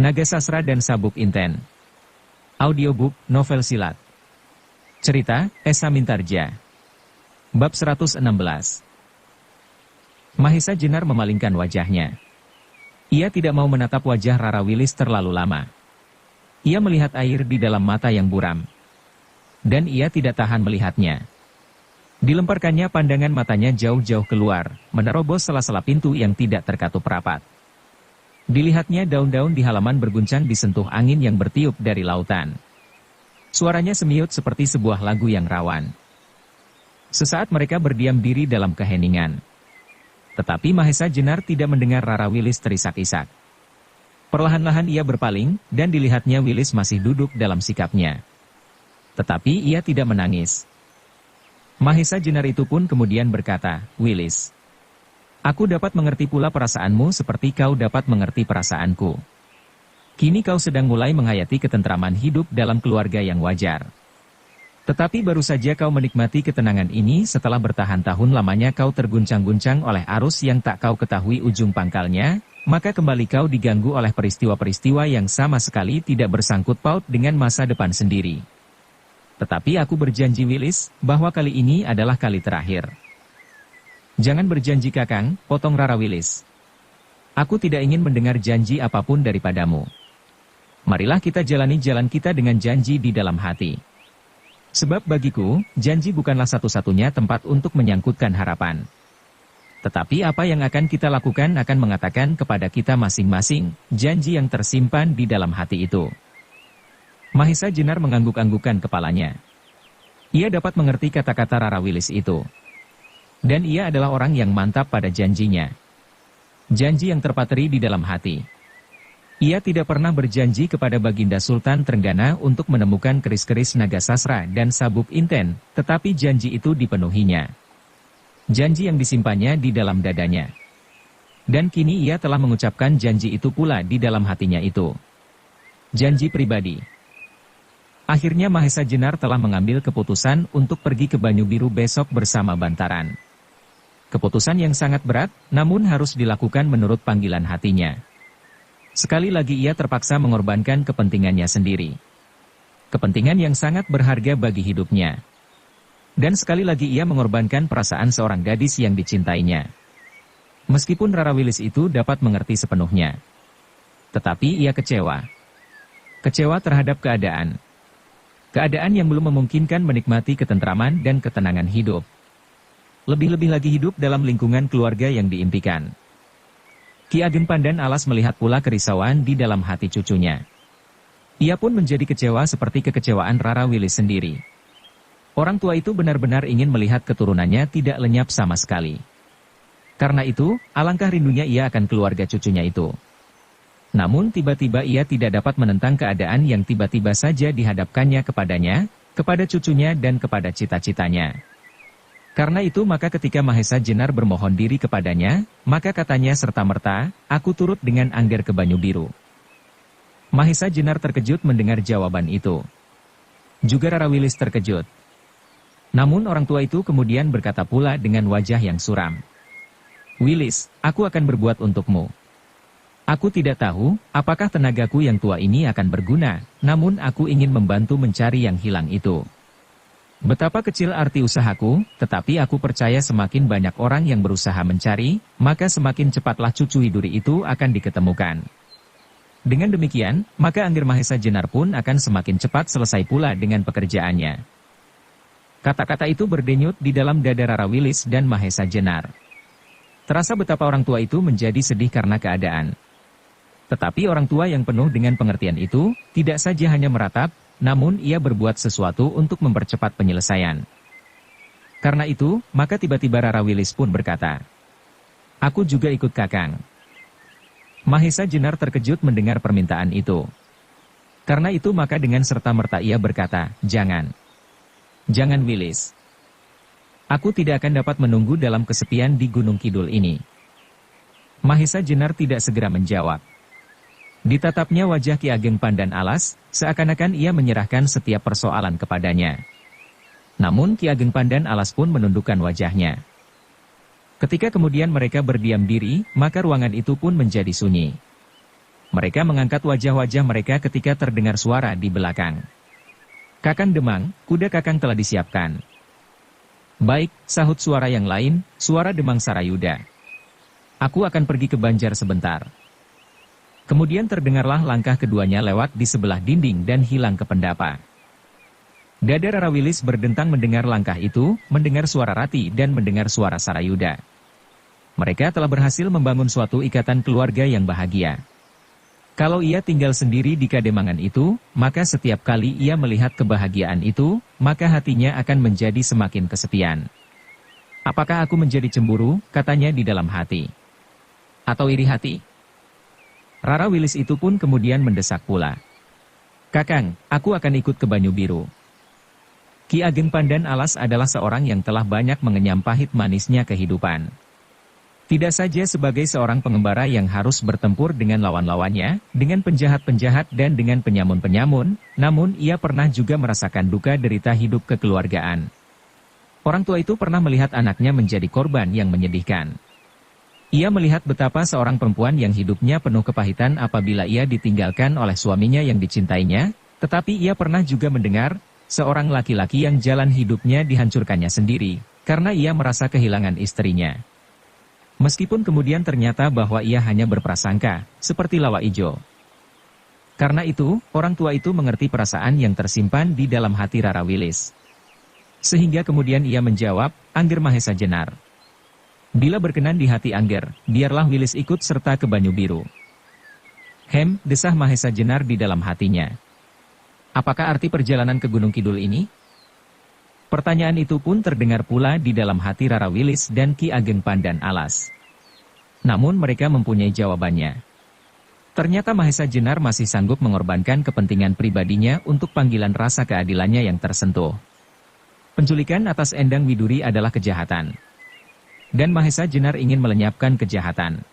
Naga Sasra dan Sabuk Inten. Audiobook, novel silat. Cerita, Esa Mintarja. Bab 116. Mahesa Jenar memalingkan wajahnya. Ia tidak mau menatap wajah Rara Wilis terlalu lama. Ia melihat air di dalam mata yang buram. Dan ia tidak tahan melihatnya. Dilemparkannya pandangan matanya jauh-jauh keluar, menerobos sela-sela pintu yang tidak terkatup rapat. Dilihatnya daun-daun di halaman berguncang disentuh angin yang bertiup dari lautan. Suaranya semiut seperti sebuah lagu yang rawan. Sesaat mereka berdiam diri dalam keheningan. Tetapi Mahesa Jenar tidak mendengar Rara Wilis terisak-isak. Perlahan-lahan ia berpaling, dan dilihatnya Wilis masih duduk dalam sikapnya. Tetapi ia tidak menangis. Mahesa Jenar itu pun kemudian berkata, "Wilis, aku dapat mengerti pula perasaanmu seperti kau dapat mengerti perasaanku. Kini kau sedang mulai menghayati ketentraman hidup dalam keluarga yang wajar. Tetapi baru saja kau menikmati ketenangan ini setelah bertahan tahun lamanya kau terguncang-guncang oleh arus yang tak kau ketahui ujung pangkalnya, maka kembali kau diganggu oleh peristiwa-peristiwa yang sama sekali tidak bersangkut paut dengan masa depan sendiri. Tetapi aku berjanji Wilis, bahwa kali ini adalah kali terakhir." "Jangan berjanji Kakang," potong Rara Wilis. "Aku tidak ingin mendengar janji apapun daripadamu. Marilah kita jalani jalan kita dengan janji di dalam hati. Sebab bagiku, janji bukanlah satu-satunya tempat untuk menyangkutkan harapan. Tetapi apa yang akan kita lakukan akan mengatakan kepada kita masing-masing, janji yang tersimpan di dalam hati itu." Mahesa Jenar mengangguk-anggukkan kepalanya. Ia dapat mengerti kata-kata Rara Wilis itu. Dan ia adalah orang yang mantap pada janjinya. Janji yang terpatri di dalam hati. Ia tidak pernah berjanji kepada Baginda Sultan Trenggana untuk menemukan keris-keris Naga Sasra dan Sabuk Inten, tetapi janji itu dipenuhinya. Janji yang disimpannya di dalam dadanya. Dan kini ia telah mengucapkan janji itu pula di dalam hatinya itu. Janji pribadi. Akhirnya Mahesa Jenar telah mengambil keputusan untuk pergi ke Banyu Biru besok bersama Bantaran. Keputusan yang sangat berat, namun harus dilakukan menurut panggilan hatinya. Sekali lagi ia terpaksa mengorbankan kepentingannya sendiri. Kepentingan yang sangat berharga bagi hidupnya. Dan sekali lagi ia mengorbankan perasaan seorang gadis yang dicintainya. Meskipun Rara Wilis itu dapat mengerti sepenuhnya. Tetapi ia kecewa. Kecewa terhadap keadaan. Keadaan yang belum memungkinkan menikmati ketentraman dan ketenangan hidup. Lebih-lebih lagi hidup dalam lingkungan keluarga yang diimpikan. Ki Ageng Pandan Alas melihat pula kerisauan di dalam hati cucunya. Ia pun menjadi kecewa seperti kekecewaan Rara Wilis sendiri. Orang tua itu benar-benar ingin melihat keturunannya tidak lenyap sama sekali. Karena itu, alangkah rindunya ia akan keluarga cucunya itu. Namun tiba-tiba ia tidak dapat menentang keadaan yang tiba-tiba saja dihadapkannya kepadanya, kepada cucunya dan kepada cita-citanya. Karena itu maka ketika Mahesa Jenar bermohon diri kepadanya, maka katanya serta-merta, "Aku turut dengan Angger ke Banyu Biru." Mahesa Jenar terkejut mendengar jawaban itu. Juga Rara Wilis terkejut. Namun orang tua itu kemudian berkata pula dengan wajah yang suram, "Wilis, aku akan berbuat untukmu. Aku tidak tahu, apakah tenagaku yang tua ini akan berguna, namun aku ingin membantu mencari yang hilang itu. Betapa kecil arti usahaku, tetapi aku percaya semakin banyak orang yang berusaha mencari, maka semakin cepatlah cucu Hiduri itu akan diketemukan. Dengan demikian, maka Angger Mahesa Jenar pun akan semakin cepat selesai pula dengan pekerjaannya." Kata-kata itu berdenyut di dalam dada Rara Wilis dan Mahesa Jenar. Terasa betapa orang tua itu menjadi sedih karena keadaan. Tetapi orang tua yang penuh dengan pengertian itu, tidak saja hanya meratap, namun ia berbuat sesuatu untuk mempercepat penyelesaian. Karena itu, maka tiba-tiba Rara Wilis pun berkata, "Aku juga ikut Kakang." Mahesa Jenar terkejut mendengar permintaan itu. Karena itu maka dengan serta-merta ia berkata, "Jangan. Jangan Wilis. Aku tidak akan dapat menunggu dalam kesepian di Gunung Kidul ini." Mahesa Jenar tidak segera menjawab. Ditatapnya wajah Ki Ageng Pandan Alas, seakan-akan ia menyerahkan setiap persoalan kepadanya. Namun Ki Ageng Pandan Alas pun menundukkan wajahnya. Ketika kemudian mereka berdiam diri, maka ruangan itu pun menjadi sunyi. Mereka mengangkat wajah-wajah mereka ketika terdengar suara di belakang. "Kakang Demang, kuda Kakang telah disiapkan." "Baik," sahut suara yang lain, suara Demang Sarayuda. "Aku akan pergi ke Banjar sebentar." Kemudian terdengarlah langkah keduanya lewat di sebelah dinding dan hilang ke pendapa. Dada Rara Wilis berdentang mendengar langkah itu, mendengar suara Rati dan mendengar suara Sarayuda. Mereka telah berhasil membangun suatu ikatan keluarga yang bahagia. Kalau ia tinggal sendiri di Kademangan itu, maka setiap kali ia melihat kebahagiaan itu, maka hatinya akan menjadi semakin kesepian. "Apakah aku menjadi cemburu?" katanya di dalam hati. "Atau iri hati?" Rara Wilis itu pun kemudian mendesak pula. "Kakang, aku akan ikut ke Banyu Biru." Ki Ageng Pandan Alas adalah seorang yang telah banyak mengenyam pahit manisnya kehidupan. Tidak saja sebagai seorang pengembara yang harus bertempur dengan lawan-lawannya, dengan penjahat-penjahat dan dengan penyamun-penyamun, namun ia pernah juga merasakan duka derita hidup kekeluargaan. Orang tua itu pernah melihat anaknya menjadi korban yang menyedihkan. Ia melihat betapa seorang perempuan yang hidupnya penuh kepahitan apabila ia ditinggalkan oleh suaminya yang dicintainya, tetapi ia pernah juga mendengar seorang laki-laki yang jalan hidupnya dihancurkannya sendiri, karena ia merasa kehilangan istrinya. Meskipun kemudian ternyata bahwa ia hanya berprasangka, seperti lawa ijo. Karena itu, orang tua itu mengerti perasaan yang tersimpan di dalam hati Rara Wilis. Sehingga kemudian ia menjawab, "Angger Mahesa Jenar. Bila berkenan di hati Angger, biarlah Wilis ikut serta ke Banyu Biru." "Hem," desah Mahesa Jenar di dalam hatinya. "Apakah arti perjalanan ke Gunung Kidul ini?" Pertanyaan itu pun terdengar pula di dalam hati Rara Wilis dan Ki Ageng Pandan Alas. Namun mereka mempunyai jawabannya. Ternyata Mahesa Jenar masih sanggup mengorbankan kepentingan pribadinya untuk panggilan rasa keadilannya yang tersentuh. Penculikan atas Endang Widuri adalah kejahatan. Dan Mahesa Jenar ingin melenyapkan kejahatan.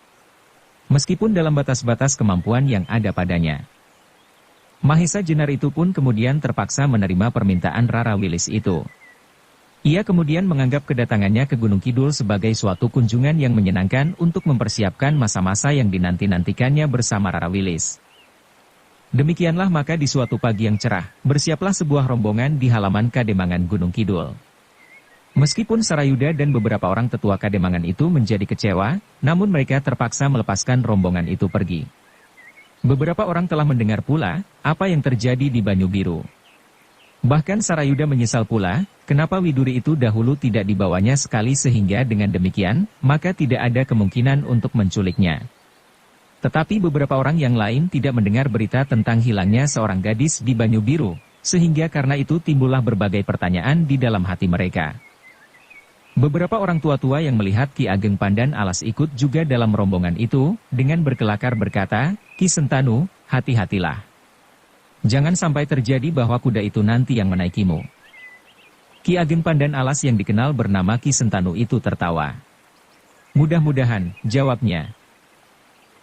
Meskipun dalam batas-batas kemampuan yang ada padanya. Mahesa Jenar itu pun kemudian terpaksa menerima permintaan Rara Wilis itu. Ia kemudian menganggap kedatangannya ke Gunung Kidul sebagai suatu kunjungan yang menyenangkan untuk mempersiapkan masa-masa yang dinanti-nantikannya bersama Rara Wilis. Demikianlah maka di suatu pagi yang cerah, bersiaplah sebuah rombongan di halaman Kademangan Gunung Kidul. Meskipun Sarayuda dan beberapa orang tetua Kademangan itu menjadi kecewa, namun mereka terpaksa melepaskan rombongan itu pergi. Beberapa orang telah mendengar pula apa yang terjadi di Banyu Biru. Bahkan Sarayuda menyesal pula, kenapa Widuri itu dahulu tidak dibawanya sekali sehingga dengan demikian, maka tidak ada kemungkinan untuk menculiknya. Tetapi beberapa orang yang lain tidak mendengar berita tentang hilangnya seorang gadis di Banyu Biru, sehingga karena itu timbullah berbagai pertanyaan di dalam hati mereka. Beberapa orang tua-tua yang melihat Ki Ageng Pandan Alas ikut juga dalam rombongan itu, dengan berkelakar berkata, "Ki Sentanu, hati-hatilah. Jangan sampai terjadi bahwa kuda itu nanti yang menaikimu." Ki Ageng Pandan Alas yang dikenal bernama Ki Sentanu itu tertawa. "Mudah-mudahan," jawabnya.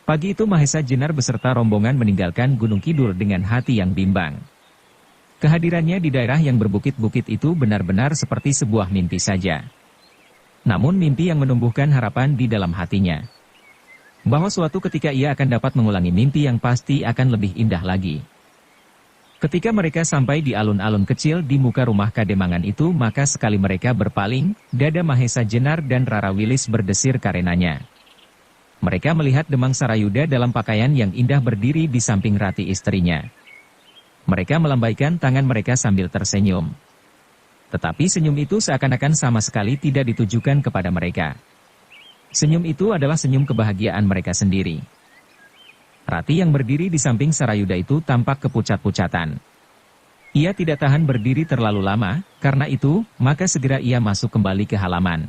Pagi itu Mahesa Jenar beserta rombongan meninggalkan Gunung Kidul dengan hati yang bimbang. Kehadirannya di daerah yang berbukit-bukit itu benar-benar seperti sebuah mimpi saja. Namun mimpi yang menumbuhkan harapan di dalam hatinya. Bahwa suatu ketika ia akan dapat mengulangi mimpi yang pasti akan lebih indah lagi. Ketika mereka sampai di alun-alun kecil di muka rumah Kademangan itu, maka sekali mereka berpaling, dada Mahesa Jenar dan Rara Wilis berdesir karenanya. Mereka melihat Demang Sarayuda dalam pakaian yang indah berdiri di samping Rati istrinya. Mereka melambaikan tangan mereka sambil tersenyum. Tetapi senyum itu seakan-akan sama sekali tidak ditujukan kepada mereka. Senyum itu adalah senyum kebahagiaan mereka sendiri. Rati yang berdiri di samping Sarayuda itu tampak kepucat-pucatan. Ia tidak tahan berdiri terlalu lama, karena itu, maka segera ia masuk kembali ke halaman.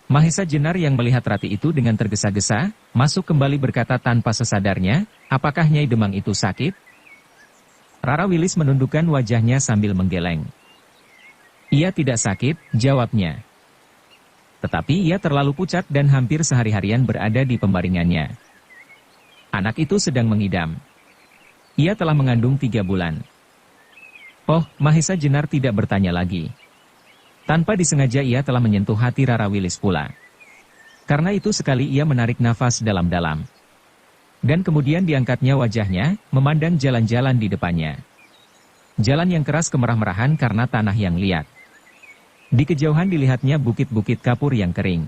Mahesa Jenar yang melihat Rati itu dengan tergesa-gesa, masuk kembali berkata tanpa sesadarnya, "Apakah Nyai Demang itu sakit?" Rara Wilis menundukkan wajahnya sambil menggeleng. "Ia tidak sakit," jawabnya. Tetapi ia terlalu pucat dan hampir sehari-harian berada di pembaringannya. Anak itu sedang mengidam. Ia telah mengandung 3 bulan. Oh, Mahesa Jenar tidak bertanya lagi. Tanpa disengaja ia telah menyentuh hati Rara Wilis pula. Karena itu sekali ia menarik nafas dalam-dalam. Dan kemudian diangkatnya wajahnya, memandang jalan-jalan di depannya. Jalan yang keras kemerah-merahan karena tanah yang liat. Di kejauhan dilihatnya bukit-bukit kapur yang kering.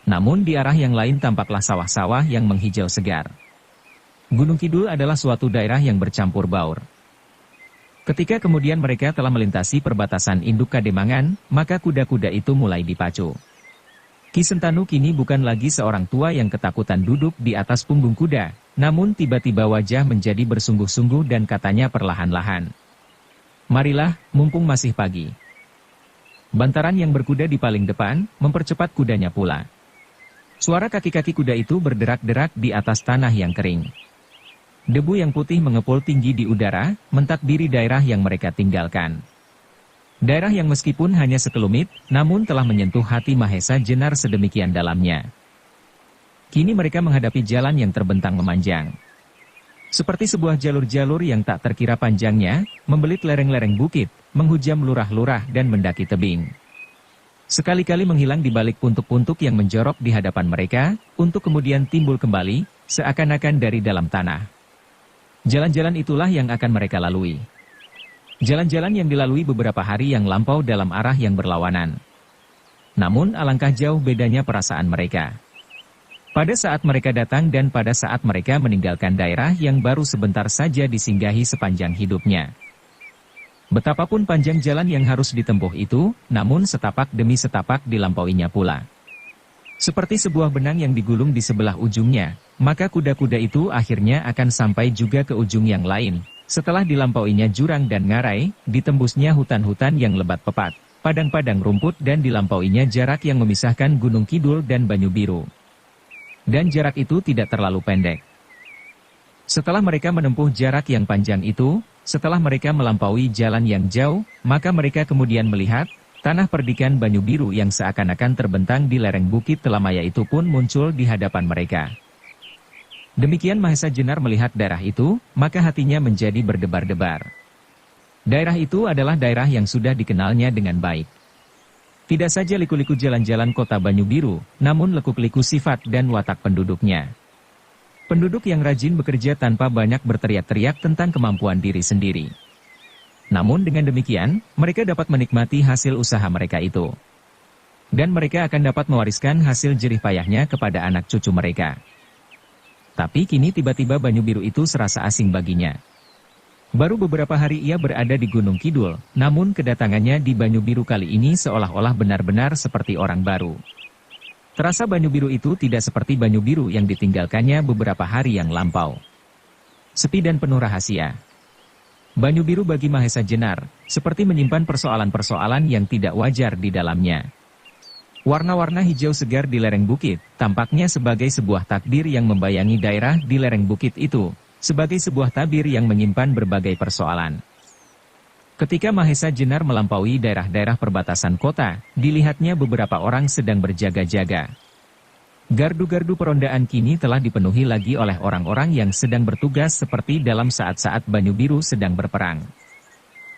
Namun di arah yang lain tampaklah sawah-sawah yang menghijau segar. Gunung Kidul adalah suatu daerah yang bercampur baur. Ketika kemudian mereka telah melintasi perbatasan Induk Kademangan, maka kuda-kuda itu mulai dipacu. Ki Sentanu kini bukan lagi seorang tua yang ketakutan duduk di atas punggung kuda, namun tiba-tiba wajah menjadi bersungguh-sungguh dan katanya perlahan-lahan. "Marilah, mumpung masih pagi." Bantaran yang berkuda di paling depan, mempercepat kudanya pula. Suara kaki-kaki kuda itu berderak-derak di atas tanah yang kering. Debu yang putih mengepul tinggi di udara, mentakbiri daerah yang mereka tinggalkan. Daerah yang meskipun hanya sekelumit, namun telah menyentuh hati Mahesa Jenar sedemikian dalamnya. Kini mereka menghadapi jalan yang terbentang memanjang. Seperti sebuah jalur-jalur yang tak terkira panjangnya, membelit lereng-lereng bukit, menghujam lurah-lurah dan mendaki tebing. Sekali-kali menghilang di balik puntuk-puntuk yang menjorok di hadapan mereka, untuk kemudian timbul kembali, seakan-akan dari dalam tanah. Jalan-jalan itulah yang akan mereka lalui. Jalan-jalan yang dilalui beberapa hari yang lampau dalam arah yang berlawanan. Namun alangkah jauh bedanya perasaan mereka. Pada saat mereka datang dan pada saat mereka meninggalkan daerah yang baru sebentar saja disinggahi sepanjang hidupnya. Betapapun panjang jalan yang harus ditempuh itu, namun setapak demi setapak dilampauinya pula. Seperti sebuah benang yang digulung di sebelah ujungnya, maka kuda-kuda itu akhirnya akan sampai juga ke ujung yang lain. Setelah dilampauinya jurang dan ngarai, ditembusnya hutan-hutan yang lebat pepat, padang-padang rumput dan dilampauinya jarak yang memisahkan Gunung Kidul dan Banyu Biru. Dan jarak itu tidak terlalu pendek. Setelah mereka menempuh jarak yang panjang itu, setelah mereka melampaui jalan yang jauh, maka mereka kemudian melihat tanah perdikan Banyu Biru yang seakan-akan terbentang di lereng bukit Telamaya itu pun muncul di hadapan mereka. Demikian Mahesa Jenar melihat daerah itu, maka hatinya menjadi berdebar-debar. Daerah itu adalah daerah yang sudah dikenalnya dengan baik. Tidak saja liku-liku jalan-jalan kota Banyu Biru, namun lekuk-liku sifat dan watak penduduknya. Penduduk yang rajin bekerja tanpa banyak berteriak-teriak tentang kemampuan diri sendiri. Namun dengan demikian, mereka dapat menikmati hasil usaha mereka itu. Dan mereka akan dapat mewariskan hasil jerih payahnya kepada anak cucu mereka. Tapi kini tiba-tiba Banyu Biru itu serasa asing baginya. Baru beberapa hari ia berada di Gunung Kidul, namun kedatangannya di Banyu Biru kali ini seolah-olah benar-benar seperti orang baru. Terasa Banyu Biru itu tidak seperti Banyu Biru yang ditinggalkannya beberapa hari yang lampau. Sepi dan penuh rahasia. Banyu Biru bagi Mahesa Jenar, seperti menyimpan persoalan-persoalan yang tidak wajar di dalamnya. Warna-warna hijau segar di lereng bukit, tampaknya sebagai sebuah takdir yang membayangi daerah di lereng bukit itu, sebagai sebuah tabir yang menyimpan berbagai persoalan. Ketika Mahesa Jenar melampaui daerah-daerah perbatasan kota, dilihatnya beberapa orang sedang berjaga-jaga. Gardu-gardu perondaan kini telah dipenuhi lagi oleh orang-orang yang sedang bertugas seperti dalam saat-saat Banyu Biru sedang berperang.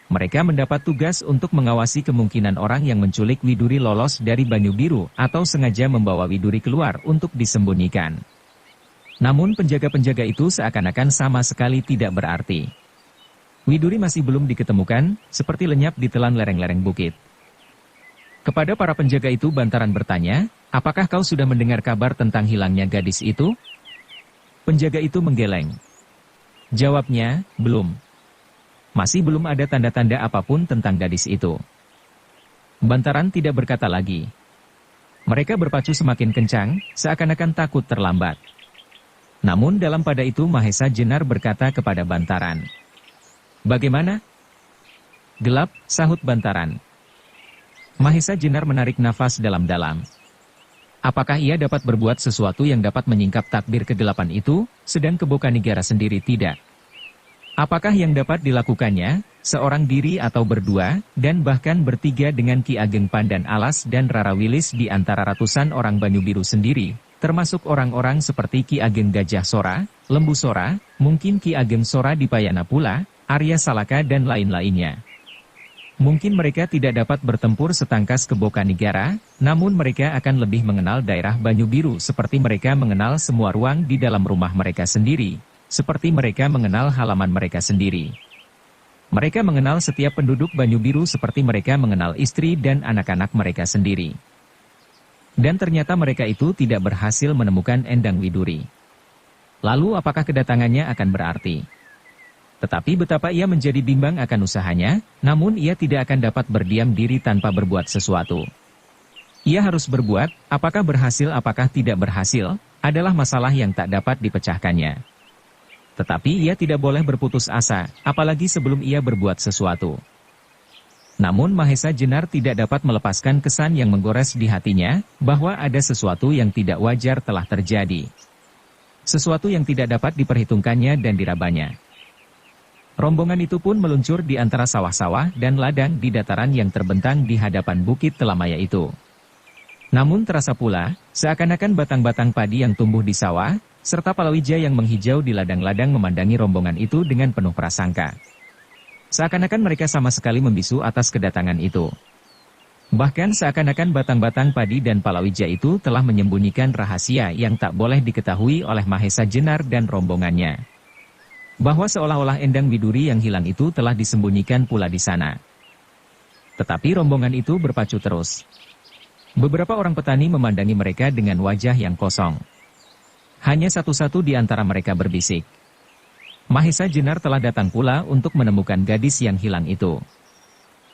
Mereka mendapat tugas untuk mengawasi kemungkinan orang yang menculik Widuri lolos dari Banyu Biru atau sengaja membawa Widuri keluar untuk disembunyikan. Namun penjaga-penjaga itu seakan-akan sama sekali tidak berarti. Widuri masih belum diketemukan, seperti lenyap di telan lereng-lereng bukit. Kepada para penjaga itu Bantaran bertanya, "Apakah kau sudah mendengar kabar tentang hilangnya gadis itu?" Penjaga itu menggeleng. Jawabnya, "Belum. Masih belum ada tanda-tanda apapun tentang gadis itu." Bantaran tidak berkata lagi. Mereka berpacu semakin kencang, seakan-akan takut terlambat. Namun dalam pada itu Mahesa Jenar berkata kepada Bantaran. "Bagaimana?" "Gelap," sahut Bantaran. Mahesa Jenar menarik nafas dalam-dalam. Apakah ia dapat berbuat sesuatu yang dapat menyingkap takbir kegelapan itu, sedang Kebokanigara sendiri tidak? Apakah yang dapat dilakukannya, seorang diri atau berdua, dan bahkan bertiga dengan Ki Ageng Pandan Alas dan Rara Wilis di antara ratusan orang Banyu Biru sendiri, termasuk orang-orang seperti Ki Ageng Gajah Sora, Lembu Sora, mungkin Ki Ageng Sora di Payana pula, Arya Salaka dan lain-lainnya. Mungkin mereka tidak dapat bertempur setangkas ke Bokanigara, namun mereka akan lebih mengenal daerah Banyu Biru seperti mereka mengenal semua ruang di dalam rumah mereka sendiri, seperti mereka mengenal halaman mereka sendiri. Mereka mengenal setiap penduduk Banyu Biru seperti mereka mengenal istri dan anak-anak mereka sendiri. Dan ternyata mereka itu tidak berhasil menemukan Endang Widuri. Lalu apakah kedatangannya akan berarti? Tetapi betapa ia menjadi bimbang akan usahanya, namun ia tidak akan dapat berdiam diri tanpa berbuat sesuatu. Ia harus berbuat, apakah berhasil apakah tidak berhasil, adalah masalah yang tak dapat dipecahkannya. Tetapi ia tidak boleh berputus asa, apalagi sebelum ia berbuat sesuatu. Namun Mahesa Jenar tidak dapat melepaskan kesan yang menggores di hatinya, bahwa ada sesuatu yang tidak wajar telah terjadi. Sesuatu yang tidak dapat diperhitungkannya dan dirabanya. Rombongan itu pun meluncur di antara sawah-sawah dan ladang di dataran yang terbentang di hadapan Bukit Telamaya itu. Namun terasa pula, seakan-akan batang-batang padi yang tumbuh di sawah, serta palawija yang menghijau di ladang-ladang memandangi rombongan itu dengan penuh prasangka. Seakan-akan mereka sama sekali membisu atas kedatangan itu. Bahkan seakan-akan batang-batang padi dan palawija itu telah menyembunyikan rahasia yang tak boleh diketahui oleh Mahesa Jenar dan rombongannya. Bahwa seolah-olah Endang Widuri yang hilang itu telah disembunyikan pula di sana. Tetapi rombongan itu berpacu terus. Beberapa orang petani memandangi mereka dengan wajah yang kosong. Hanya satu-satu di antara mereka berbisik. Mahesa Jenar telah datang pula untuk menemukan gadis yang hilang itu.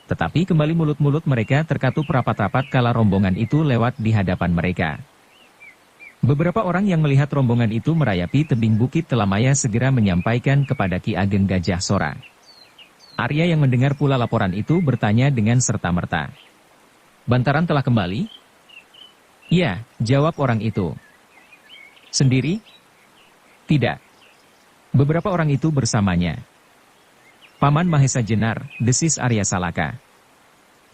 Tetapi kembali mulut-mulut mereka terkatup rapat-rapat kala rombongan itu lewat di hadapan mereka. Beberapa orang yang melihat rombongan itu merayapi tebing Bukit Telamaya segera menyampaikan kepada Ki Ageng Gajah Sora. Arya yang mendengar pula laporan itu bertanya dengan serta-merta. "Bantaran telah kembali?" "Iya," jawab orang itu. "Sendiri?" "Tidak. Beberapa orang itu bersamanya." "Paman Mahesa Jenar," desis Arya Salaka.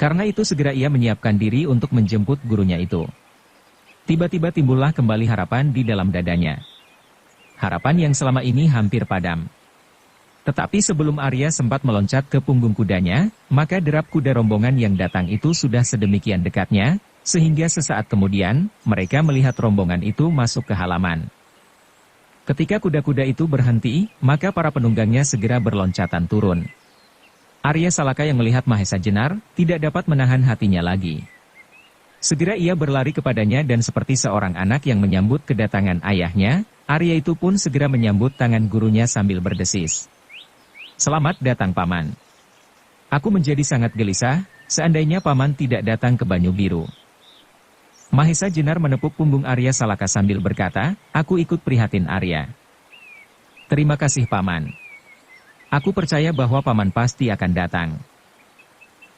Karena itu segera ia menyiapkan diri untuk menjemput gurunya itu. Tiba-tiba timbullah kembali harapan di dalam dadanya. Harapan yang selama ini hampir padam. Tetapi sebelum Arya sempat meloncat ke punggung kudanya, maka derap kuda rombongan yang datang itu sudah sedemikian dekatnya, sehingga sesaat kemudian, mereka melihat rombongan itu masuk ke halaman. Ketika kuda-kuda itu berhenti, maka para penunggangnya segera berloncatan turun. Arya Salaka yang melihat Mahesa Jenar, tidak dapat menahan hatinya lagi. Segera ia berlari kepadanya dan seperti seorang anak yang menyambut kedatangan ayahnya, Arya itu pun segera menyambut tangan gurunya sambil berdesis. "Selamat datang Paman. Aku menjadi sangat gelisah, seandainya Paman tidak datang ke Banyu Biru." Mahesa Jenar menepuk punggung Arya Salaka sambil berkata, "Aku ikut prihatin Arya." "Terima kasih Paman. Aku percaya bahwa Paman pasti akan datang."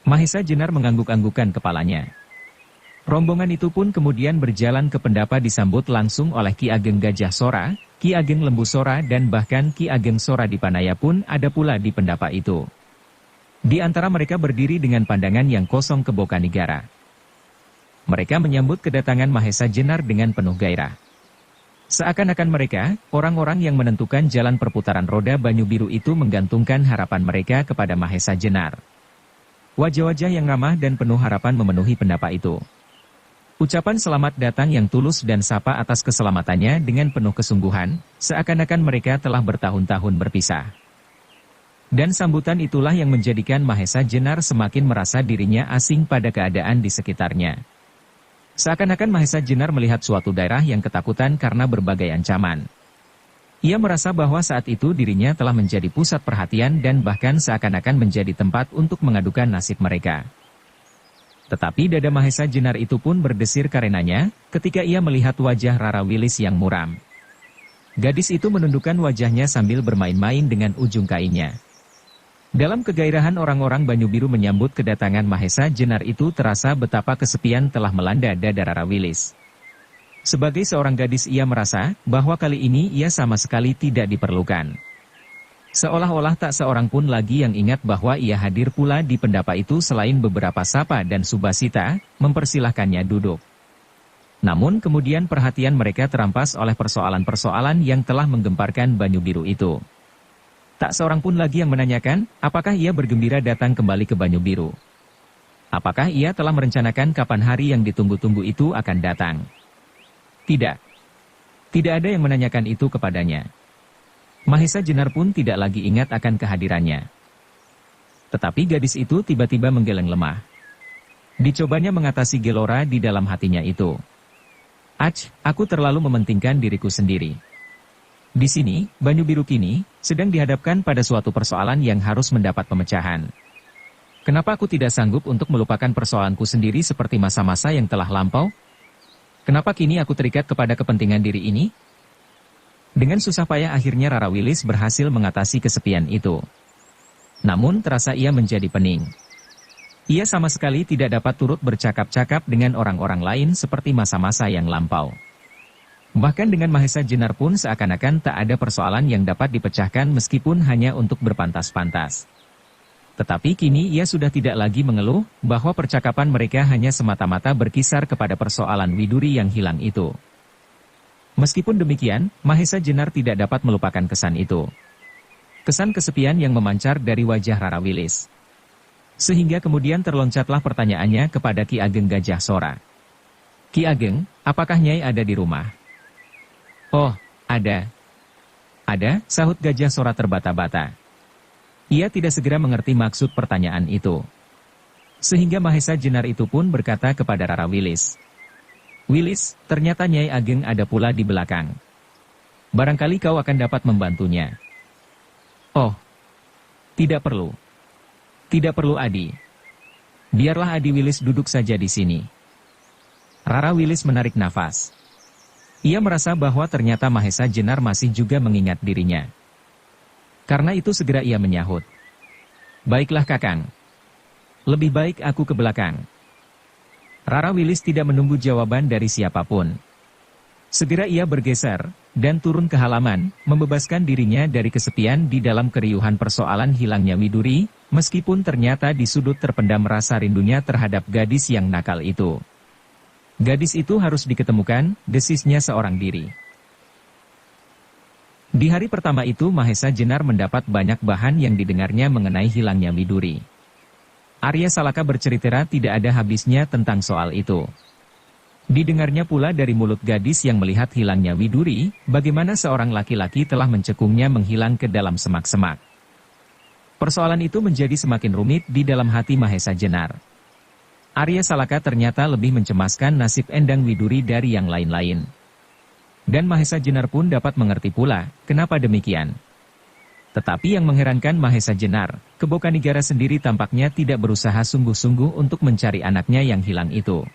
Mahesa Jenar mengangguk-anggukkan kepalanya. Rombongan itu pun kemudian berjalan ke pendapa disambut langsung oleh Ki Ageng Gajah Sora, Ki Ageng Lembu Sora dan bahkan Ki Ageng Sora Dipanaya pun ada pula di pendapa itu. Di antara mereka berdiri dengan pandangan yang kosong ke Bokanigara. Mereka menyambut kedatangan Mahesa Jenar dengan penuh gairah. Seakan-akan mereka, orang-orang yang menentukan jalan perputaran roda Banyu Biru itu menggantungkan harapan mereka kepada Mahesa Jenar. Wajah-wajah yang ramah dan penuh harapan memenuhi pendapa itu. Ucapan selamat datang yang tulus dan sapa atas keselamatannya dengan penuh kesungguhan, seakan-akan mereka telah bertahun-tahun berpisah. Dan sambutan itulah yang menjadikan Mahesa Jenar semakin merasa dirinya asing pada keadaan di sekitarnya. Seakan-akan Mahesa Jenar melihat suatu daerah yang ketakutan karena berbagai ancaman. Ia merasa bahwa saat itu dirinya telah menjadi pusat perhatian dan bahkan seakan-akan menjadi tempat untuk mengadukan nasib mereka. Tetapi dada Mahesa Jenar itu pun berdesir karenanya, ketika ia melihat wajah Rara Wilis yang muram. Gadis itu menundukkan wajahnya sambil bermain-main dengan ujung kainnya. Dalam kegairahan orang-orang Banyu Biru menyambut kedatangan Mahesa Jenar itu terasa betapa kesepian telah melanda dada Rara Wilis. Sebagai seorang gadis ia merasa bahwa kali ini ia sama sekali tidak diperlukan. Seolah-olah tak seorang pun lagi yang ingat bahwa ia hadir pula di pendapa itu selain beberapa sapa dan Subasita, mempersilahkannya duduk. Namun kemudian perhatian mereka terampas oleh persoalan-persoalan yang telah menggemparkan Banyu Biru itu. Tak seorang pun lagi yang menanyakan, apakah ia bergembira datang kembali ke Banyu Biru. Apakah ia telah merencanakan kapan hari yang ditunggu-tunggu itu akan datang? Tidak. Tidak ada yang menanyakan itu kepadanya. Mahesa Jenar pun tidak lagi ingat akan kehadirannya. Tetapi gadis itu tiba-tiba menggeleng lemah. Dicobanya mengatasi gelora di dalam hatinya itu. Aku terlalu mementingkan diriku sendiri. Di sini, Banyu Biru kini sedang dihadapkan pada suatu persoalan yang harus mendapat pemecahan. Kenapa aku tidak sanggup untuk melupakan persoalanku sendiri seperti masa-masa yang telah lampau? Kenapa kini aku terikat kepada kepentingan diri ini? Dengan susah payah akhirnya Rara Wilis berhasil mengatasi kesepian itu. Namun terasa ia menjadi pening. Ia sama sekali tidak dapat turut bercakap-cakap dengan orang-orang lain seperti masa-masa yang lampau. Bahkan dengan Mahesa Jenar pun seakan-akan tak ada persoalan yang dapat dipecahkan meskipun hanya untuk berpantas-pantas. Tetapi kini ia sudah tidak lagi mengeluh bahwa percakapan mereka hanya semata-mata berkisar kepada persoalan Widuri yang hilang itu. Meskipun demikian, Mahesa Jenar tidak dapat melupakan kesan itu. Kesan kesepian yang memancar dari wajah Rara Wilis. Sehingga kemudian terloncatlah pertanyaannya kepada Ki Ageng Gajah Sora. Ki Ageng, apakah Nyai ada di rumah? Oh, ada. Ada, sahut Gajah Sora terbata-bata. Ia tidak segera mengerti maksud pertanyaan itu. Sehingga Mahesa Jenar itu pun berkata kepada Rara Wilis. Wilis, ternyata Nyai Ageng ada pula di belakang. Barangkali kau akan dapat membantunya. Oh, tidak perlu. Tidak perlu Adi. Biarlah Adi Wilis duduk saja di sini. Rara Wilis menarik nafas. Ia merasa bahwa ternyata Mahesa Jenar masih juga mengingat dirinya. Karena itu segera ia menyahut. Baiklah Kakang. Lebih baik aku ke belakang. Rara Wilis tidak menunggu jawaban dari siapapun. Segera ia bergeser, dan turun ke halaman, membebaskan dirinya dari kesepian di dalam keriuhan persoalan hilangnya Widuri, meskipun ternyata di sudut terpendam rasa rindunya terhadap gadis yang nakal itu. Gadis itu harus diketemukan, desisnya seorang diri. Di hari pertama itu Mahesa Jenar mendapat banyak bahan yang didengarnya mengenai hilangnya Widuri. Arya Salaka bercerita tidak ada habisnya tentang soal itu. Didengarnya pula dari mulut gadis yang melihat hilangnya Widuri, bagaimana seorang laki-laki telah mencekungnya menghilang ke dalam semak-semak. Persoalan itu menjadi semakin rumit di dalam hati Mahesa Jenar. Arya Salaka ternyata lebih mencemaskan nasib Endang Widuri dari yang lain-lain. Dan Mahesa Jenar pun dapat mengerti pula, kenapa demikian. Tetapi yang mengherankan Mahesa Jenar, Kebo Kanigara sendiri tampaknya tidak berusaha sungguh-sungguh untuk mencari anaknya yang hilang itu.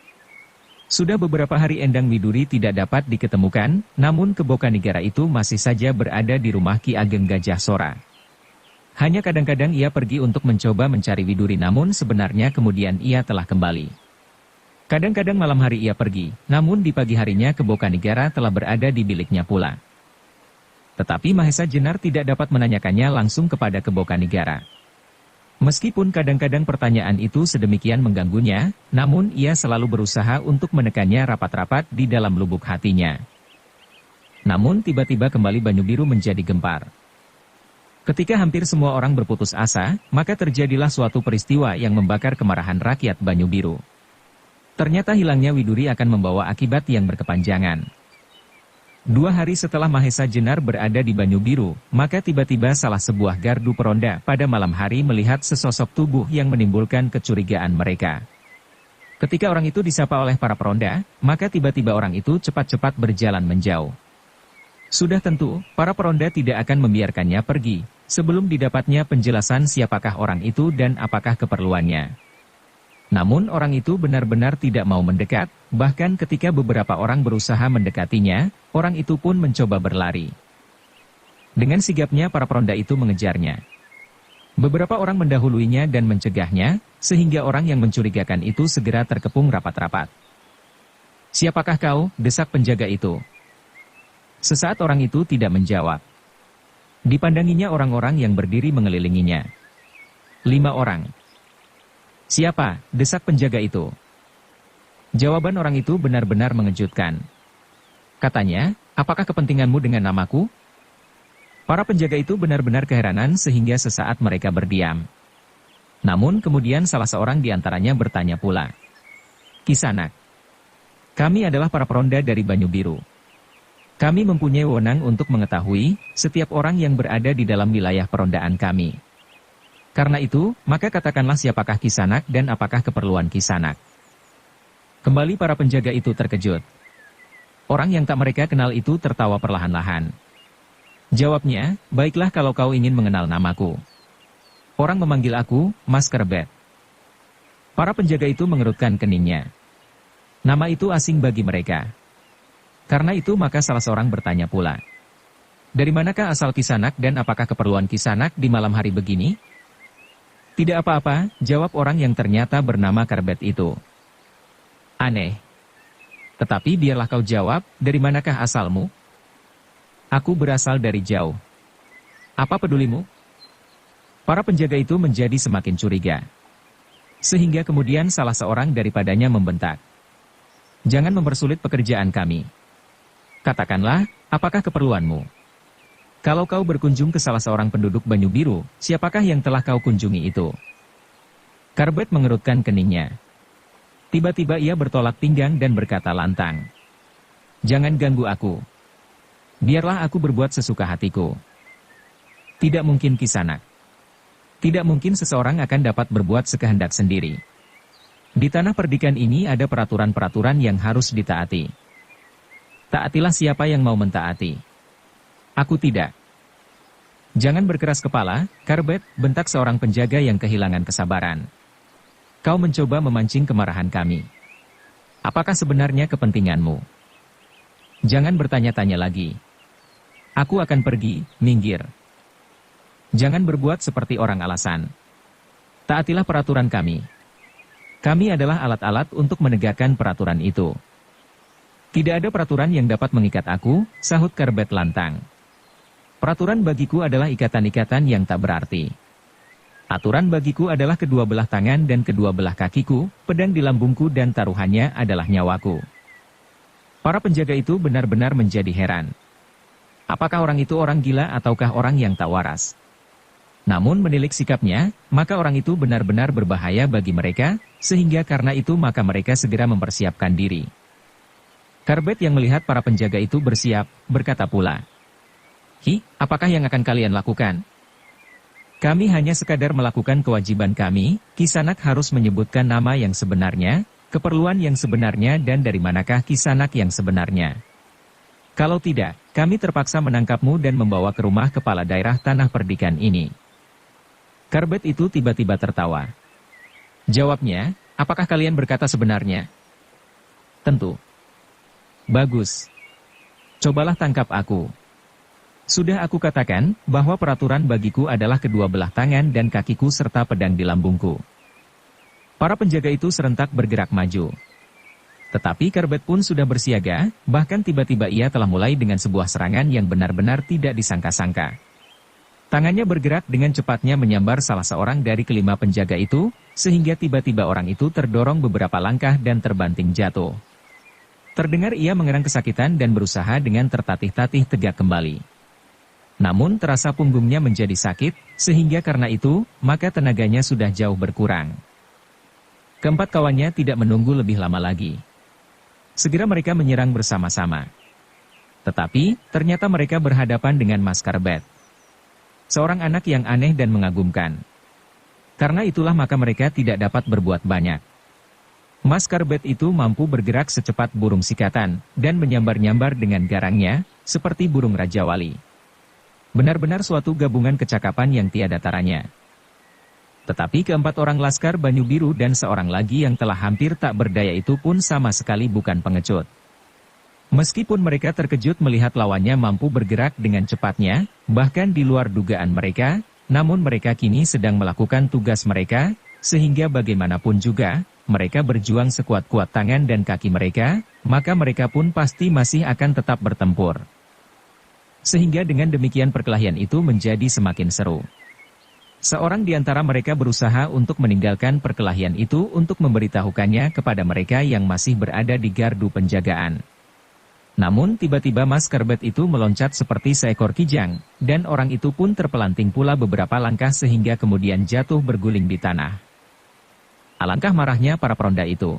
Sudah beberapa hari Endang Widuri tidak dapat diketemukan, namun Kebo Kanigara itu masih saja berada di rumah Ki Ageng Gajah Sora. Hanya kadang-kadang ia pergi untuk mencoba mencari Widuri namun sebenarnya kemudian ia telah kembali. Kadang-kadang malam hari ia pergi, namun di pagi harinya Kebo Kanigara telah berada di biliknya pula. Tetapi Mahesa Jenar tidak dapat menanyakannya langsung kepada Kebo Kanigara. Meskipun kadang-kadang pertanyaan itu sedemikian mengganggunya, namun ia selalu berusaha untuk menekannya rapat-rapat di dalam lubuk hatinya. Namun tiba-tiba kembali Banyu Biru menjadi gempar. Ketika hampir semua orang berputus asa, maka terjadilah suatu peristiwa yang membakar kemarahan rakyat Banyu Biru. Ternyata hilangnya Widuri akan membawa akibat yang berkepanjangan. 2 hari setelah Mahesa Jenar berada di Banyu Biru, maka tiba-tiba salah sebuah gardu peronda pada malam hari melihat sesosok tubuh yang menimbulkan kecurigaan mereka. Ketika orang itu disapa oleh para peronda, maka tiba-tiba orang itu cepat-cepat berjalan menjauh. Sudah tentu, para peronda tidak akan membiarkannya pergi, sebelum didapatnya penjelasan siapakah orang itu dan apakah keperluannya. Namun orang itu benar-benar tidak mau mendekat, bahkan ketika beberapa orang berusaha mendekatinya, orang itu pun mencoba berlari. Dengan sigapnya para peronda itu mengejarnya. Beberapa orang mendahuluinya dan mencegahnya, sehingga orang yang mencurigakan itu segera terkepung rapat-rapat. "Siapakah kau?" desak penjaga itu. Sesaat orang itu tidak menjawab. Dipandanginya orang-orang yang berdiri mengelilinginya. 5 orang. "Siapa?" desak penjaga itu. Jawaban orang itu benar-benar mengejutkan. Katanya, "Apakah kepentinganmu dengan namaku?" Para penjaga itu benar-benar keheranan sehingga sesaat mereka berdiam. Namun kemudian salah seorang di antaranya bertanya pula. Kisanak, kami adalah para peronda dari Banyu Biru. Kami mempunyai wewenang untuk mengetahui setiap orang yang berada di dalam wilayah perondaan kami. Karena itu, maka katakanlah siapakah Kisanak dan apakah keperluan Kisanak. Kembali para penjaga itu terkejut. Orang yang tak mereka kenal itu tertawa perlahan-lahan. Jawabnya, baiklah kalau kau ingin mengenal namaku. Orang memanggil aku, Mas Kerbet. Para penjaga itu mengerutkan keningnya. Nama itu asing bagi mereka. Karena itu maka salah seorang bertanya pula. Dari manakah asal Kisanak dan apakah keperluan Kisanak di malam hari begini? Tidak apa-apa, jawab orang yang ternyata bernama Kerbet itu. Aneh. Tetapi biarlah kau jawab, dari manakah asalmu? Aku berasal dari jauh. Apa pedulimu? Para penjaga itu menjadi semakin curiga. Sehingga kemudian salah seorang daripadanya membentak. Jangan mempersulit pekerjaan kami. Katakanlah, apakah keperluanmu? Kalau kau berkunjung ke salah seorang penduduk Banyu Biru, siapakah yang telah kau kunjungi itu? Kerbet mengerutkan keningnya. Tiba-tiba ia bertolak pinggang dan berkata lantang. Jangan ganggu aku. Biarlah aku berbuat sesuka hatiku. Tidak mungkin Kisanak. Tidak mungkin seseorang akan dapat berbuat sekehendak sendiri. Di tanah perdikan ini ada peraturan-peraturan yang harus ditaati. Taatilah siapa yang mau mentaati. Aku tidak. Jangan berkeras kepala, Kerbet, bentak seorang penjaga yang kehilangan kesabaran. Kau mencoba memancing kemarahan kami. Apakah sebenarnya kepentinganmu? Jangan bertanya-tanya lagi. Aku akan pergi, minggir. Jangan berbuat seperti orang alasan. Taatilah peraturan kami. Kami adalah alat-alat untuk menegakkan peraturan itu. Tidak ada peraturan yang dapat mengikat aku, sahut Kerbet lantang. Peraturan bagiku adalah ikatan-ikatan yang tak berarti. Aturan bagiku adalah kedua belah tangan dan kedua belah kakiku, pedang di lambungku dan taruhannya adalah nyawaku. Para penjaga itu benar-benar menjadi heran. Apakah orang itu orang gila ataukah orang yang tak waras? Namun menilik sikapnya, maka orang itu benar-benar berbahaya bagi mereka, sehingga karena itu maka mereka segera mempersiapkan diri. Kerbet yang melihat para penjaga itu bersiap, berkata pula, apakah yang akan kalian lakukan? Kami hanya sekadar melakukan kewajiban kami, Kisanak harus menyebutkan nama yang sebenarnya, keperluan yang sebenarnya dan dari manakah Kisanak yang sebenarnya. Kalau tidak, kami terpaksa menangkapmu dan membawa ke rumah kepala daerah tanah perdikan ini. Kerbet itu tiba-tiba tertawa. Jawabnya, apakah kalian berkata sebenarnya? Tentu. Bagus. Cobalah tangkap aku. Sudah aku katakan, bahwa peraturan bagiku adalah kedua belah tangan dan kakiku serta pedang di lambungku. Para penjaga itu serentak bergerak maju. Tetapi Kerbet pun sudah bersiaga, bahkan tiba-tiba ia telah mulai dengan sebuah serangan yang benar-benar tidak disangka-sangka. Tangannya bergerak dengan cepatnya menyambar salah seorang dari kelima penjaga itu, sehingga tiba-tiba orang itu terdorong beberapa langkah dan terbanting jatuh. Terdengar ia mengerang kesakitan dan berusaha dengan tertatih-tatih tegak kembali. Namun terasa punggungnya menjadi sakit, sehingga karena itu, maka tenaganya sudah jauh berkurang. Keempat kawannya tidak menunggu lebih lama lagi. Segera mereka menyerang bersama-sama. Tetapi, ternyata mereka berhadapan dengan Mas Kerbet. Seorang anak yang aneh dan mengagumkan. Karena itulah maka mereka tidak dapat berbuat banyak. Mas Kerbet itu mampu bergerak secepat burung sikatan, dan menyambar-nyambar dengan garangnya, seperti burung Raja Wali. Benar-benar suatu gabungan kecakapan yang tiada taranya. Tetapi keempat orang laskar Banyu Biru dan seorang lagi yang telah hampir tak berdaya itu pun sama sekali bukan pengecut. Meskipun mereka terkejut melihat lawannya mampu bergerak dengan cepatnya, bahkan di luar dugaan mereka, namun mereka kini sedang melakukan tugas mereka, sehingga bagaimanapun juga, mereka berjuang sekuat-kuat tangan dan kaki mereka, maka mereka pun pasti masih akan tetap bertempur. Sehingga dengan demikian perkelahian itu menjadi semakin seru. Seorang di antara mereka berusaha untuk meninggalkan perkelahian itu untuk memberitahukannya kepada mereka yang masih berada di gardu penjagaan. Namun tiba-tiba Mas Karbet itu meloncat seperti seekor kijang, dan orang itu pun terpelanting pula beberapa langkah sehingga kemudian jatuh berguling di tanah. Alangkah marahnya para peronda itu.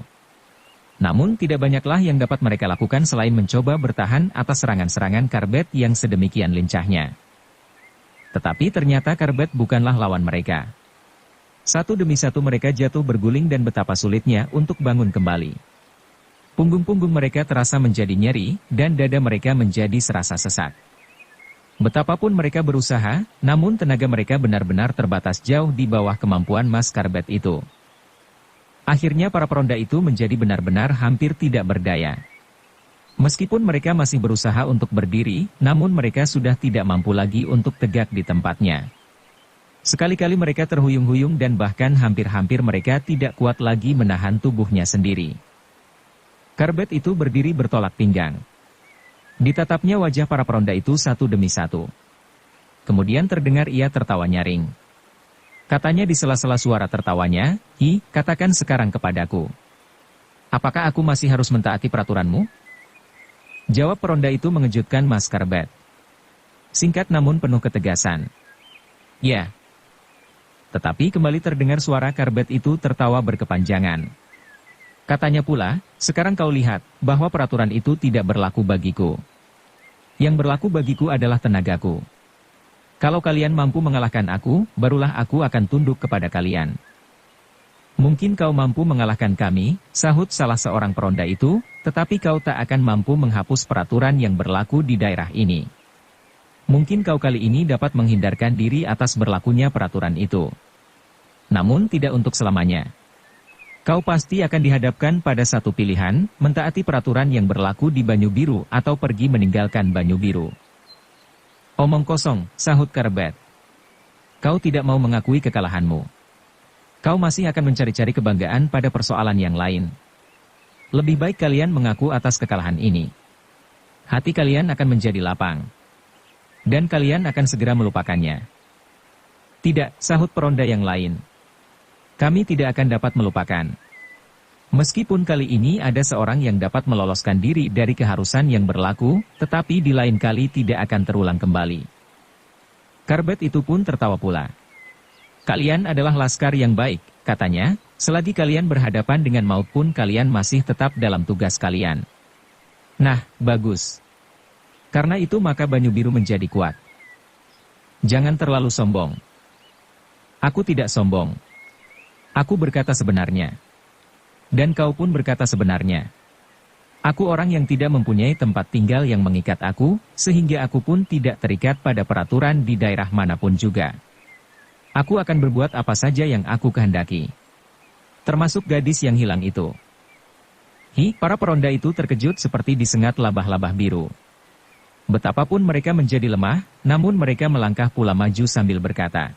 Namun tidak banyaklah yang dapat mereka lakukan selain mencoba bertahan atas serangan-serangan Karbet yang sedemikian lincahnya. Tetapi ternyata Karbet bukanlah lawan mereka. Satu demi satu mereka jatuh berguling dan betapa sulitnya untuk bangun kembali. Punggung-punggung mereka terasa menjadi nyeri, dan dada mereka menjadi serasa sesak. Betapapun mereka berusaha, namun tenaga mereka benar-benar terbatas jauh di bawah kemampuan Mas Karbet itu. Akhirnya para peronda itu menjadi benar-benar hampir tidak berdaya. Meskipun mereka masih berusaha untuk berdiri, namun mereka sudah tidak mampu lagi untuk tegak di tempatnya. Sekali-kali mereka terhuyung-huyung dan bahkan hampir-hampir mereka tidak kuat lagi menahan tubuhnya sendiri. Karbet itu berdiri bertolak pinggang. Ditatapnya wajah para peronda itu satu demi satu. Kemudian terdengar ia tertawa nyaring. Katanya di sela-sela suara tertawanya, "Hi, katakan sekarang kepadaku. Apakah aku masih harus mentaati peraturanmu?" Jawab peronda itu mengejutkan Mas Karbet. Singkat namun penuh ketegasan. "Ya." Tetapi kembali terdengar suara Karbet itu tertawa berkepanjangan. Katanya pula, "Sekarang kau lihat, bahwa peraturan itu tidak berlaku bagiku. Yang berlaku bagiku adalah tenagaku. Kalau kalian mampu mengalahkan aku, barulah aku akan tunduk kepada kalian." "Mungkin kau mampu mengalahkan kami," sahut salah seorang peronda itu, "tetapi kau tak akan mampu menghapus peraturan yang berlaku di daerah ini. Mungkin kau kali ini dapat menghindarkan diri atas berlakunya peraturan itu. Namun tidak untuk selamanya. Kau pasti akan dihadapkan pada satu pilihan, mentaati peraturan yang berlaku di Banyu Biru atau pergi meninggalkan Banyu Biru." "Omong kosong," sahut Karbet. "Kau tidak mau mengakui kekalahanmu. Kau masih akan mencari-cari kebanggaan pada persoalan yang lain. Lebih baik kalian mengaku atas kekalahan ini. Hati kalian akan menjadi lapang. Dan kalian akan segera melupakannya." "Tidak," sahut peronda yang lain. "Kami tidak akan dapat melupakan. Meskipun kali ini ada seorang yang dapat meloloskan diri dari keharusan yang berlaku, tetapi di lain kali tidak akan terulang kembali." Karbet itu pun tertawa pula. "Kalian adalah laskar yang baik," katanya, "selagi kalian berhadapan dengan maut pun kalian masih tetap dalam tugas kalian. Nah, bagus. Karena itu maka Banyu Biru menjadi kuat. Jangan terlalu sombong." "Aku tidak sombong. Aku berkata sebenarnya. Dan kau pun berkata sebenarnya. Aku orang yang tidak mempunyai tempat tinggal yang mengikat aku, sehingga aku pun tidak terikat pada peraturan di daerah manapun juga. Aku akan berbuat apa saja yang aku kehendaki. Termasuk gadis yang hilang itu." Hi, para peronda itu terkejut seperti disengat labah-labah biru. Betapapun mereka menjadi lemah, namun mereka melangkah pula maju sambil berkata,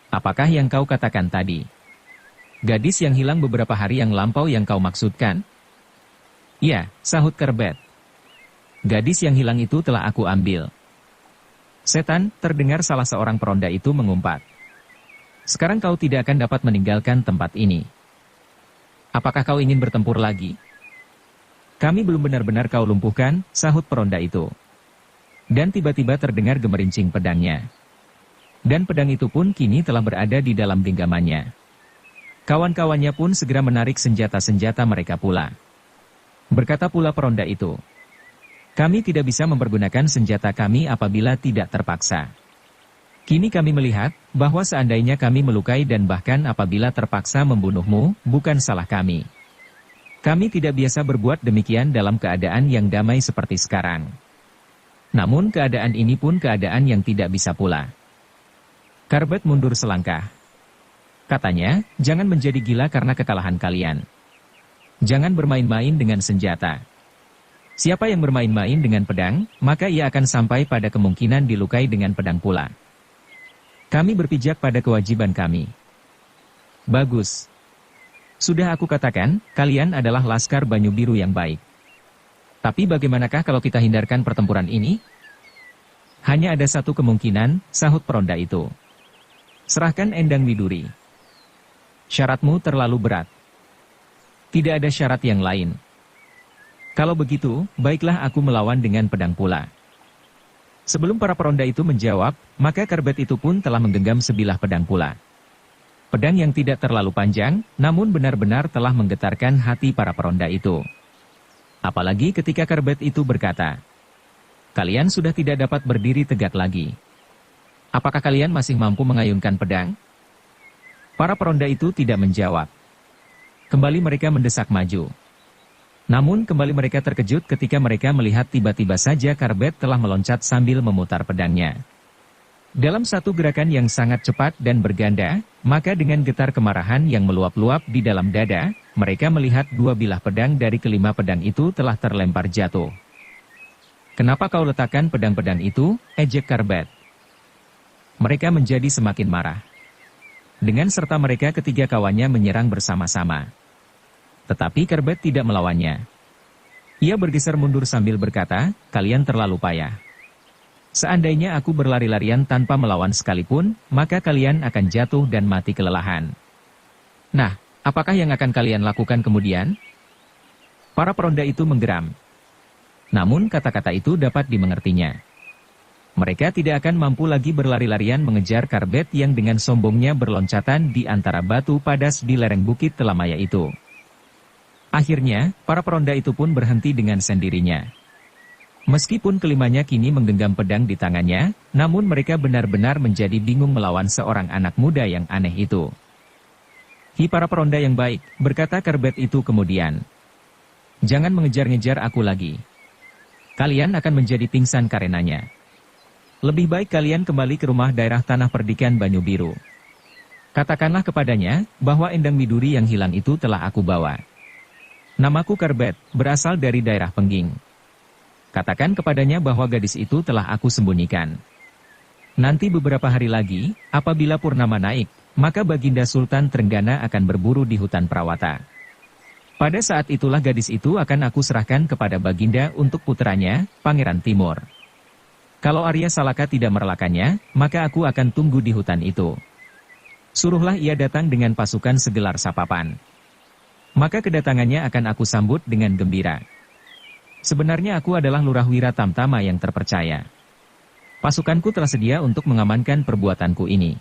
"Apakah yang kau katakan tadi? Gadis yang hilang beberapa hari yang lampau yang kau maksudkan?" "Ya," sahut Karbet. "Gadis yang hilang itu telah aku ambil." "Setan," terdengar salah seorang peronda itu mengumpat. "Sekarang kau tidak akan dapat meninggalkan tempat ini. Apakah kau ingin bertempur lagi?" "Kami belum benar-benar kau lumpuhkan," sahut peronda itu. Dan tiba-tiba terdengar gemerincing pedangnya. Dan pedang itu pun kini telah berada di dalam genggamannya. Kawan-kawannya pun segera menarik senjata-senjata mereka pula. Berkata pula peronda itu, "Kami tidak bisa mempergunakan senjata kami apabila tidak terpaksa. Kini kami melihat, bahwa seandainya kami melukai dan bahkan apabila terpaksa membunuhmu, bukan salah kami. Kami tidak biasa berbuat demikian dalam keadaan yang damai seperti sekarang. Namun keadaan ini pun keadaan yang tidak bisa pula." Karbet mundur selangkah. Katanya, "Jangan menjadi gila karena kekalahan kalian. Jangan bermain-main dengan senjata. Siapa yang bermain-main dengan pedang, maka ia akan sampai pada kemungkinan dilukai dengan pedang pula. Kami berpijak pada kewajiban kami." "Bagus. Sudah aku katakan, kalian adalah laskar Banyu Biru yang baik. Tapi bagaimanakah kalau kita hindarkan pertempuran ini?" "Hanya ada satu kemungkinan," sahut peronda itu. "Serahkan Endang Widuri. Syaratmu terlalu berat." "Tidak ada syarat yang lain. Kalau begitu, baiklah aku melawan dengan pedang pula. Sebelum para peronda itu menjawab, maka Karbet itu pun telah menggenggam sebilah pedang pula. Pedang yang tidak terlalu panjang, namun benar-benar telah menggetarkan hati para peronda itu. Apalagi ketika Karbet itu berkata, "Kalian sudah tidak dapat berdiri tegak lagi. Apakah kalian masih mampu mengayunkan pedang?" Para peronda itu tidak menjawab. Kembali mereka mendesak maju. Namun kembali mereka terkejut ketika mereka melihat tiba-tiba saja Karbet telah meloncat sambil memutar pedangnya. Dalam satu gerakan yang sangat cepat dan berganda, maka dengan getar kemarahan yang meluap-luap di dalam dada, mereka melihat dua bilah pedang dari kelima pedang itu telah terlempar jatuh. "Kenapa kau letakkan pedang-pedang itu?" ejek Karbet. Mereka menjadi semakin marah. Dengan serta mereka ketiga kawannya menyerang bersama-sama. Tetapi Karbet tidak melawannya. Ia bergeser mundur sambil berkata, "Kalian terlalu payah. Seandainya aku berlari-larian tanpa melawan sekalipun, maka kalian akan jatuh dan mati kelelahan. Nah, apakah yang akan kalian lakukan kemudian?" Para peronda itu menggeram. Namun kata-kata itu dapat dimengertinya. Mereka tidak akan mampu lagi berlari-larian mengejar Karbet yang dengan sombongnya berloncatan di antara batu padas di lereng bukit Telamaya itu. Akhirnya, para peronda itu pun berhenti dengan sendirinya. Meskipun kelimanya kini menggenggam pedang di tangannya, namun mereka benar-benar menjadi bingung melawan seorang anak muda yang aneh itu. "Hi para peronda yang baik," berkata Karbet itu kemudian. "Jangan mengejar-ngejar aku lagi. Kalian akan menjadi pingsan karenanya. Lebih baik kalian kembali ke rumah daerah Tanah Perdikan Banyu Biru. Katakanlah kepadanya, bahwa Endang Miduri yang hilang itu telah aku bawa. Namaku Karbet, berasal dari daerah Pengging. Katakan kepadanya bahwa gadis itu telah aku sembunyikan. Nanti beberapa hari lagi, apabila purnama naik, maka Baginda Sultan Trenggana akan berburu di hutan Prawata. Pada saat itulah gadis itu akan aku serahkan kepada Baginda untuk putranya, Pangeran Timur. Kalau Arya Salaka tidak merelakannya, maka aku akan tunggu di hutan itu. Suruhlah ia datang dengan pasukan segelar sapapan. Maka kedatangannya akan aku sambut dengan gembira. Sebenarnya aku adalah Lurah Wira Tamtama yang terpercaya. Pasukanku telah sedia untuk mengamankan perbuatanku ini."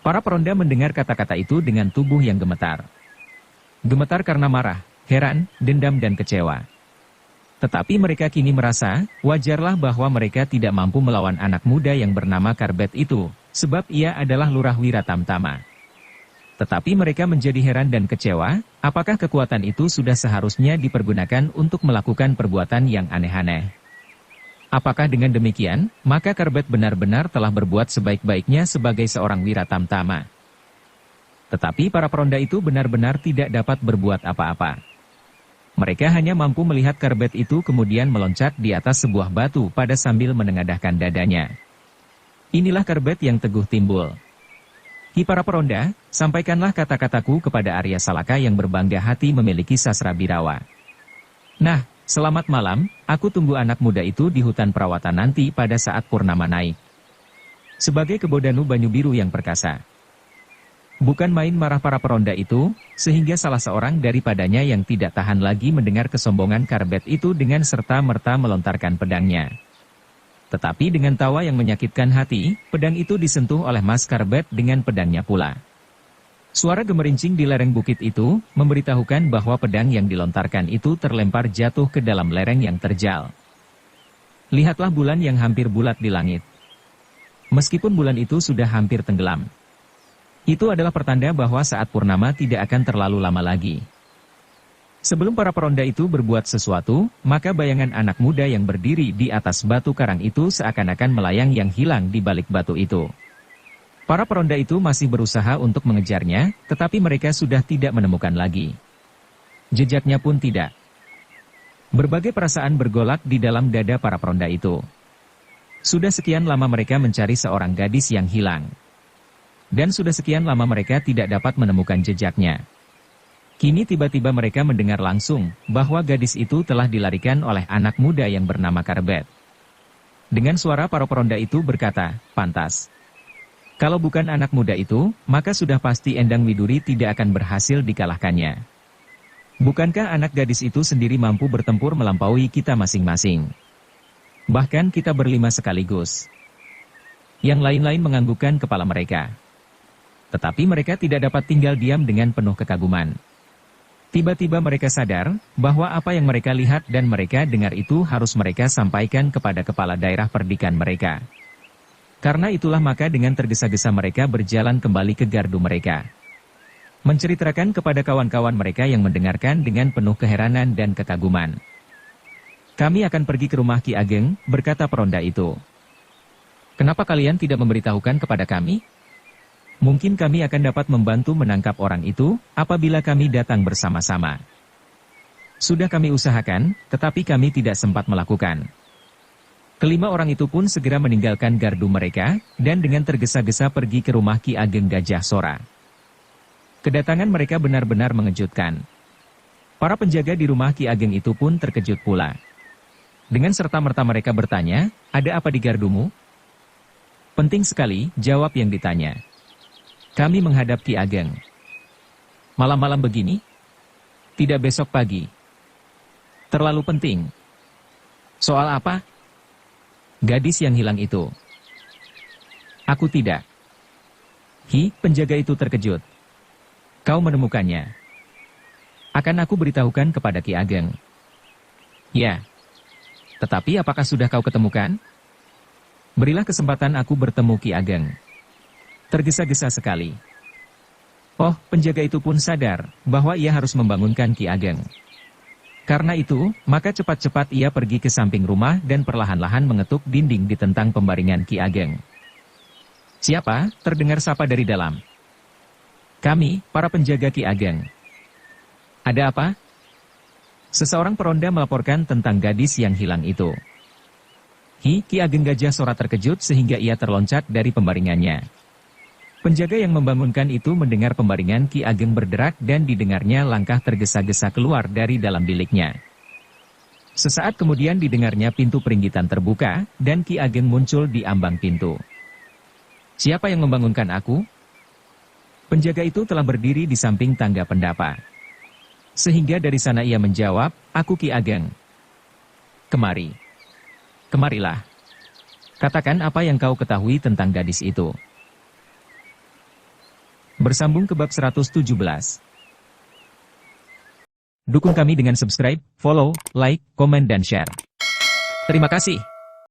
Para peronda mendengar kata-kata itu dengan tubuh yang gemetar. Gemetar karena marah, heran, dendam dan kecewa. Tetapi mereka kini merasa, wajarlah bahwa mereka tidak mampu melawan anak muda yang bernama Karbet itu, sebab ia adalah Lurah Wira Tamtama. Tetapi mereka menjadi heran dan kecewa, apakah kekuatan itu sudah seharusnya dipergunakan untuk melakukan perbuatan yang aneh-aneh. Apakah dengan demikian, maka Karbet benar-benar telah berbuat sebaik-baiknya sebagai seorang Wira Tamtama. Tetapi para peronda itu benar-benar tidak dapat berbuat apa-apa. Mereka hanya mampu melihat Karbet itu kemudian meloncat di atas sebuah batu pada sambil menengadahkan dadanya. Inilah Karbet yang teguh timbul. "Hi para peronda, sampaikanlah kata-kataku kepada Arya Salaka yang berbangga hati memiliki sasra birawa. Nah, selamat malam, aku tunggu anak muda itu di hutan Prawata nanti pada saat purnama naik. Sebagai Kebodanu Banyu Biru yang perkasa." Bukan main marah para peronda itu, sehingga salah seorang daripadanya yang tidak tahan lagi mendengar kesombongan Karbet itu dengan serta-merta melontarkan pedangnya. Tetapi dengan tawa yang menyakitkan hati, pedang itu disentuh oleh Mas Karbet dengan pedangnya pula. Suara gemerincing di lereng bukit itu, memberitahukan bahwa pedang yang dilontarkan itu terlempar jatuh ke dalam lereng yang terjal. Lihatlah bulan yang hampir bulat di langit. Meskipun bulan itu sudah hampir tenggelam. Itu adalah pertanda bahwa saat purnama tidak akan terlalu lama lagi. Sebelum para peronda itu berbuat sesuatu, maka bayangan anak muda yang berdiri di atas batu karang itu seakan-akan melayang yang hilang di balik batu itu. Para peronda itu masih berusaha untuk mengejarnya, tetapi mereka sudah tidak menemukan lagi. Jejaknya pun tidak. Berbagai perasaan bergolak di dalam dada para peronda itu. Sudah sekian lama mereka mencari seorang gadis yang hilang. Dan sudah sekian lama mereka tidak dapat menemukan jejaknya. Kini tiba-tiba mereka mendengar langsung bahwa gadis itu telah dilarikan oleh anak muda yang bernama Karbet. Dengan suara para peronda itu berkata, "Pantas. Kalau bukan anak muda itu, maka sudah pasti Endang Widuri tidak akan berhasil dikalahkannya." Bukankah anak gadis itu sendiri mampu bertempur melampaui kita masing-masing? Bahkan kita berlima sekaligus. Yang lain-lain menganggukkan kepala mereka. Tetapi mereka tidak dapat tinggal diam dengan penuh kekaguman. Tiba-tiba mereka sadar bahwa apa yang mereka lihat dan mereka dengar itu harus mereka sampaikan kepada kepala daerah perdikan mereka. Karena itulah maka dengan tergesa-gesa mereka berjalan kembali ke gardu mereka. Menceritakan kepada kawan-kawan mereka yang mendengarkan dengan penuh keheranan dan kekaguman. Kami akan pergi ke rumah Ki Ageng, berkata peronda itu. Kenapa kalian tidak memberitahukan kepada kami? Mungkin kami akan dapat membantu menangkap orang itu, apabila kami datang bersama-sama. Sudah kami usahakan, tetapi kami tidak sempat melakukan. Kelima orang itu pun segera meninggalkan gardu mereka, dan dengan tergesa-gesa pergi ke rumah Ki Ageng Gajah Sora. Kedatangan mereka benar-benar mengejutkan. Para penjaga di rumah Ki Ageng itu pun terkejut pula. Dengan serta-merta mereka bertanya, ada apa di gardumu? Penting sekali, jawab yang ditanya. Kami menghadap Ki Ageng. Malam-malam begini? Tidak besok pagi. Terlalu penting. Soal apa? Gadis yang hilang itu. Aku tidak. Penjaga itu terkejut. Kau menemukannya. Akan aku beritahukan kepada Ki Ageng. Ya. Tetapi apakah sudah kau ketemukan? Berilah kesempatan aku bertemu Ki Ageng. Tergesa-gesa sekali. Oh, penjaga itu pun sadar bahwa ia harus membangunkan Ki Ageng. Karena itu, maka cepat-cepat ia pergi ke samping rumah dan perlahan-lahan mengetuk dinding di tentang pembaringan Ki Ageng. Siapa? Terdengar sapa dari dalam. Kami, para penjaga Ki Ageng. Ada apa? Seseorang peronda melaporkan tentang gadis yang hilang itu. Ki Ageng Gajah Sora terkejut sehingga ia terloncat dari pembaringannya. Penjaga yang membangunkan itu mendengar pembaringan Ki Ageng berderak dan didengarnya langkah tergesa-gesa keluar dari dalam biliknya. Sesaat kemudian didengarnya pintu peringgitan terbuka, dan Ki Ageng muncul di ambang pintu. Siapa yang membangunkan aku? Penjaga itu telah berdiri di samping tangga pendapa. Sehingga dari sana ia menjawab, aku Ki Ageng. Kemari. Kemarilah. Katakan apa yang kau ketahui tentang gadis itu. Bersambung ke bab 117. Dukung kami dengan subscribe, follow, like, komen dan share. Terima kasih.